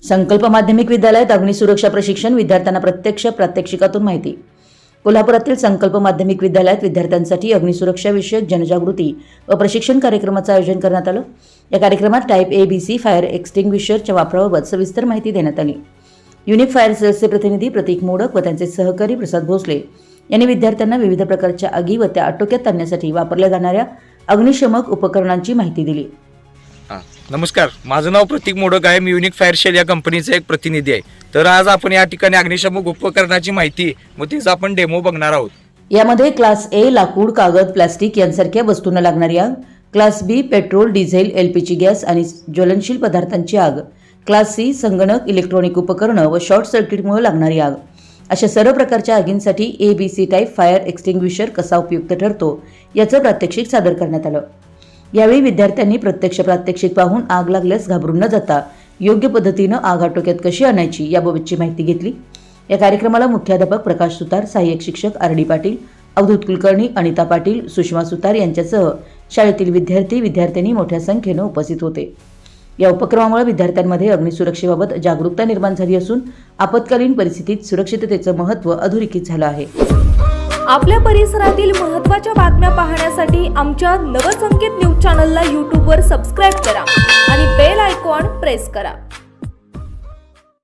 संकल्प माध्यमिक विद्यालयात अग्निसुरक्षा प्रशिक्षण, विद्यार्थ्यांना प्रत्यक्ष प्रात्यक्षिकातून माहिती। कोल्हापुरातील संकल्प माध्यमिक विद्यालयात विद्यार्थ्यांसाठी अग्निसुरक्षा विषयक जनजागृती व प्रशिक्षण कार्यक्रमाचे आयोजन करण्यात आलं। या कार्यक्रमात टाइप ABC फायर एक्सटिंग्विशरच्या वापराबाबत सविस्तर माहिती देण्यात आली। युनिक फायर सेल्सचे प्रतिनिधी प्रतीक मोडक व त्यांचे सहकारी प्रसाद भोसले यांनी विद्यार्थ्यांना विविध प्रकारच्या आगी व त्या आटोक्यात आणण्यासाठी वापरल्या जाणाऱ्या अग्निशमक उपकरणांची माहिती दिली। नमस्कार, माझं नाव प्रतीक मोडक आहे। मी युनिक फायर सेल या कंपनीचा एक प्रतिनिधी आहे। तर आज आपण या ठिकाणी अग्निशमक उपकरणाची माहिती व तिचा आपण डेमो बघणार आहोत। यामध्ये क्लास A लाकूड, कागद, प्लास्टिक यांसारख्या वस्तूंना लागणारी आग, class B petrol, diesel, LPG gas आणि ज्वलनशील पदार्थांची आग, क्लास C संगणक, इलेक्ट्रॉनिक उपकरणं व शॉर्ट सर्किटमुळे लागणारी आग, अशा सर्व प्रकारच्या आगींसाठी ABC टाइप फायर एक्सटिंग्विशर कसा उपयुक्त ठरतो याचं प्रात्यक्षिक सादर करण्यात आलं। यावेळी विद्यार्थ्यांनी प्रत्यक्ष प्रात्यक्षिक पाहून आग लागल्यास घाबरून न जाता योग्य पद्धतीनं आग आटोक्यात कशी आणायची याबाबतची माहिती घेतली। या कार्यक्रमाला मुख्याध्यापक प्रकाश सुतार, सहाय्यक शिक्षक RD पाटील, अवधूत कुलकर्णी, अनिता पाटील, सुषमा सुतार यांच्यासह शाळेतील विद्यार्थी मोठ्या संख्येनं उपस्थित होते। या उपक्रमामुळे विद्यार्थ्यांमध्ये अग्निसुरक्षेबाबत जागरूकता निर्माण झाली असून आपत्कालीन परिस्थितीत सुरक्षिततेचं महत्त्व अधोरेखित झालं आहे। आपल्या परिसरातील महत्त्वाच्या बातम्या पाहण्यासाठी आमच्या नवसंकेत न्यूज चॅनलला YouTube वर सबस्क्राइब करा आणि बेल आयकॉन प्रेस करा।